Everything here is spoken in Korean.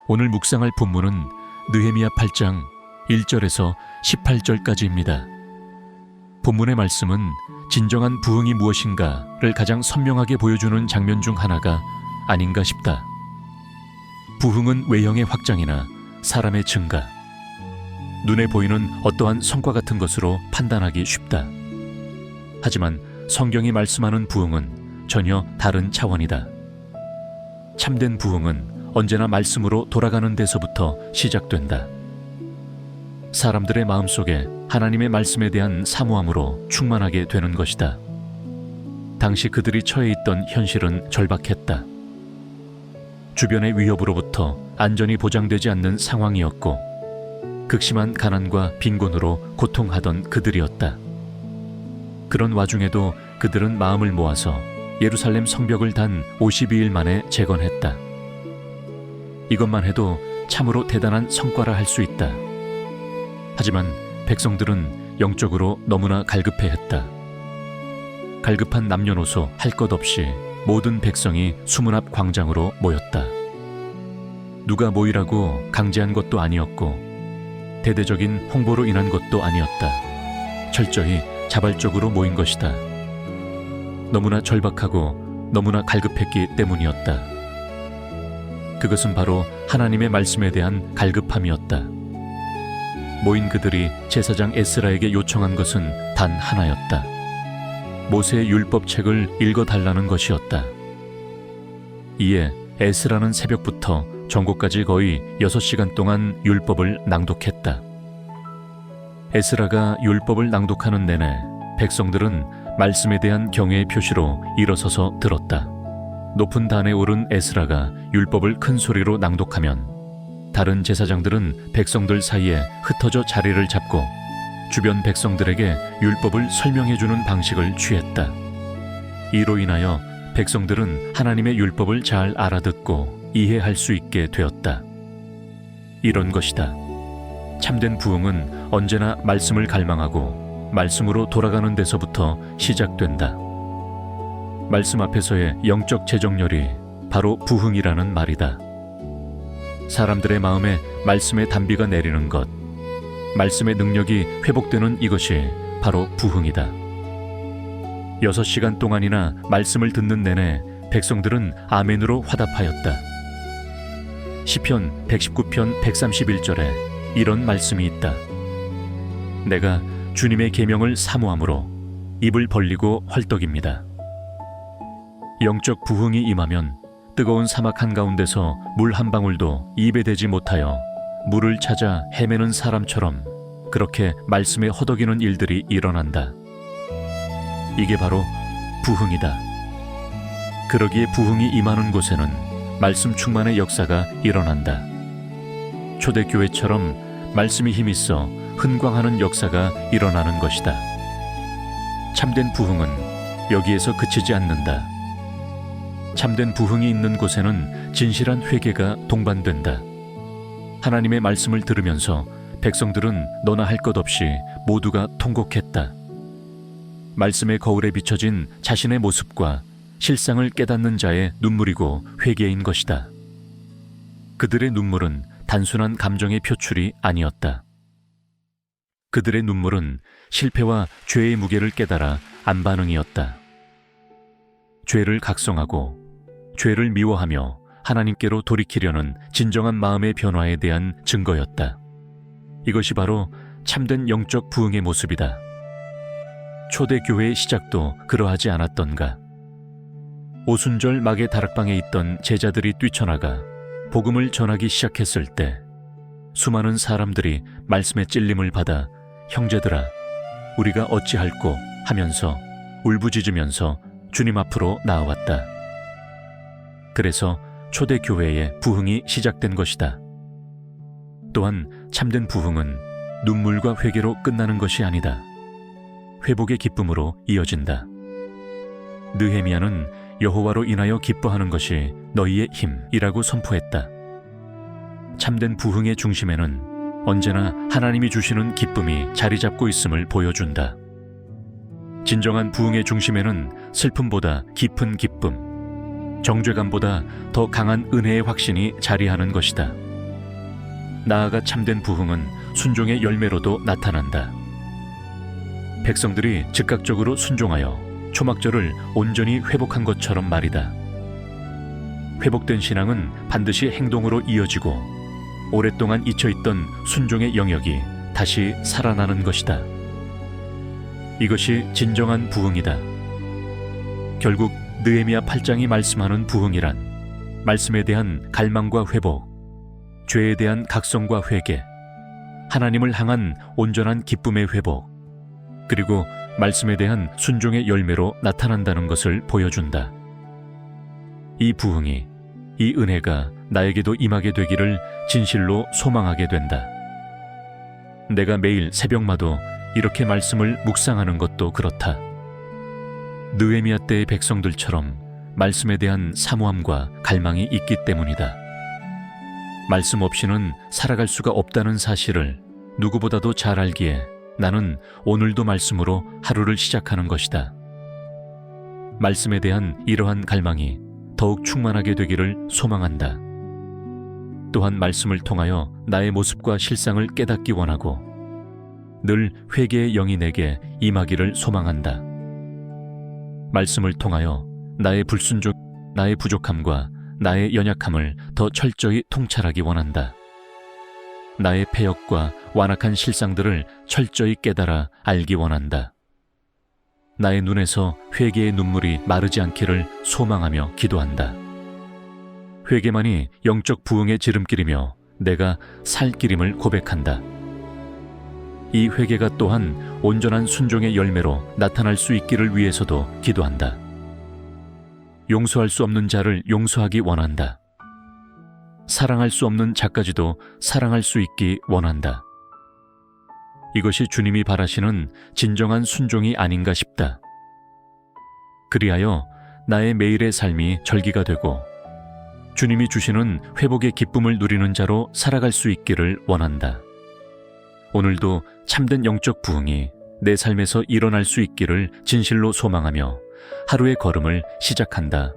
오늘 묵상할 본문은 느헤미야 8장 1절에서 18절까지입니다. 본문의 말씀은 진정한 부흥이 무엇인가를 가장 선명하게 보여주는 장면 중 하나가 아닌가 싶다. 부흥은 외형의 확장이나 사람의 증가, 눈에 보이는 어떠한 성과 같은 것으로 판단하기 쉽다. 하지만 성경이 말씀하는 부흥은 전혀 다른 차원이다. 참된 부흥은 언제나 말씀으로 돌아가는 데서부터 시작된다. 사람들의 마음속에 하나님의 말씀에 대한 사모함으로 충만하게 되는 것이다. 당시 그들이 처해 있던 현실은 절박했다. 주변의 위협으로부터 안전이 보장되지 않는 상황이었고 극심한 가난과 빈곤으로 고통하던 그들이었다. 그런 와중에도 그들은 마음을 모아서 예루살렘 성벽을 단 52일 만에 재건했다. 이것만 해도 참으로 대단한 성과라 할 수 있다. 하지만 백성들은 영적으로 너무나 갈급해했다. 갈급한 남녀노소 할 것 없이 모든 백성이 수문 앞 광장으로 모였다. 누가 모이라고 강제한 것도 아니었고 대대적인 홍보로 인한 것도 아니었다. 철저히 자발적으로 모인 것이다. 너무나 절박하고 너무나 갈급했기 때문이었다. 그것은 바로 하나님의 말씀에 대한 갈급함이었다. 모인 그들이 제사장 에스라에게 요청한 것은 단 하나였다. 모세의 율법책을 읽어달라는 것이었다. 이에 에스라는 새벽부터 정오까지 거의 6시간 동안 율법을 낭독했다. 에스라가 율법을 낭독하는 내내 백성들은 말씀에 대한 경외의 표시로 일어서서 들었다. 높은 단에 오른 에스라가 율법을 큰 소리로 낭독하면 다른 제사장들은 백성들 사이에 흩어져 자리를 잡고 주변 백성들에게 율법을 설명해주는 방식을 취했다. 이로 인하여 백성들은 하나님의 율법을 잘 알아듣고 이해할 수 있게 되었다. 이런 것이다. 참된 부흥은 언제나 말씀을 갈망하고 말씀으로 돌아가는 데서부터 시작된다. 말씀 앞에서의 영적 재정렬이 바로 부흥이라는 말이다. 사람들의 마음에 말씀의 단비가 내리는 것, 말씀의 능력이 회복되는 이것이 바로 부흥이다. 6시간 동안이나 말씀을 듣는 내내 백성들은 아멘으로 화답하였다. 시편 119편 131절에 이런 말씀이 있다. 내가 주님의 계명을 사모함으로 입을 벌리고 헐떡입니다. 영적 부흥이 임하면 뜨거운 사막 한가운데서 물 한 방울도 입에 대지 못하여 물을 찾아 헤매는 사람처럼 그렇게 말씀에 허덕이는 일들이 일어난다. 이게 바로 부흥이다. 그러기에 부흥이 임하는 곳에는 말씀 충만의 역사가 일어난다. 초대교회처럼 말씀이 힘있어 흥광하는 역사가 일어나는 것이다. 참된 부흥은 여기에서 그치지 않는다. 참된 부흥이 있는 곳에는 진실한 회개가 동반된다. 하나님의 말씀을 들으면서 백성들은 너나 할 것 없이 모두가 통곡했다. 말씀의 거울에 비춰진 자신의 모습과 실상을 깨닫는 자의 눈물이고 회개인 것이다. 그들의 눈물은 단순한 감정의 표출이 아니었다. 그들의 눈물은 실패와 죄의 무게를 깨달아 안반응이었다. 죄를 각성하고 죄를 미워하며 하나님께로 돌이키려는 진정한 마음의 변화에 대한 증거였다. 이것이 바로 참된 영적 부흥의 모습이다. 초대교회의 시작도 그러하지 않았던가? 오순절 마개 다락방에 있던 제자들이 뛰쳐나가 복음을 전하기 시작했을 때 수많은 사람들이 말씀의 찔림을 받아 형제들아, 우리가 어찌할꼬 하면서 울부짖으면서 주님 앞으로 나아왔다. 그래서 초대교회의 부흥이 시작된 것이다. 또한 참된 부흥은 눈물과 회개로 끝나는 것이 아니다. 회복의 기쁨으로 이어진다. 느헤미야는 여호와로 인하여 기뻐하는 것이 너희의 힘이라고 선포했다. 참된 부흥의 중심에는 언제나 하나님이 주시는 기쁨이 자리 잡고 있음을 보여준다. 진정한 부흥의 중심에는 슬픔보다 깊은 기쁨, 정죄감보다 더 강한 은혜의 확신이 자리하는 것이다. 나아가 참된 부흥은 순종의 열매로도 나타난다. 백성들이 즉각적으로 순종하여 초막절을 온전히 회복한 것처럼 말이다. 회복된 신앙은 반드시 행동으로 이어지고 오랫동안 잊혀있던 순종의 영역이 다시 살아나는 것이다. 이것이 진정한 부흥이다. 결국 느헤미야 8장이 말씀하는 부흥이란 말씀에 대한 갈망과 회복, 죄에 대한 각성과 회개, 하나님을 향한 온전한 기쁨의 회복, 그리고 말씀에 대한 순종의 열매로 나타난다는 것을 보여준다. 이 부흥이, 이 은혜가 나에게도 임하게 되기를 진실로 소망하게 된다. 내가 매일 새벽마도 이렇게 말씀을 묵상하는 것도 그렇다. 느헤미야 때의 백성들처럼 말씀에 대한 사모함과 갈망이 있기 때문이다. 말씀 없이는 살아갈 수가 없다는 사실을 누구보다도 잘 알기에 나는 오늘도 말씀으로 하루를 시작하는 것이다. 말씀에 대한 이러한 갈망이 더욱 충만하게 되기를 소망한다. 또한 말씀을 통하여 나의 모습과 실상을 깨닫기 원하고 늘 회개의 영이 내게 임하기를 소망한다. 말씀을 통하여 나의 불순종, 나의 부족함과 나의 연약함을 더 철저히 통찰하기 원한다. 나의 패역과 완악한 실상들을 철저히 깨달아 알기 원한다. 나의 눈에서 회개의 눈물이 마르지 않기를 소망하며 기도한다. 회개만이 영적 부흥의 지름길이며 내가 살 길임을 고백한다. 이 회개가 또한 온전한 순종의 열매로 나타날 수 있기를 위해서도 기도한다. 용서할 수 없는 자를 용서하기 원한다. 사랑할 수 없는 자까지도 사랑할 수 있기 원한다. 이것이 주님이 바라시는 진정한 순종이 아닌가 싶다. 그리하여 나의 매일의 삶이 절기가 되고 주님이 주시는 회복의 기쁨을 누리는 자로 살아갈 수 있기를 원한다. 오늘도 참된 영적 부흥이 내 삶에서 일어날 수 있기를 진실로 소망하며 하루의 걸음을 시작한다.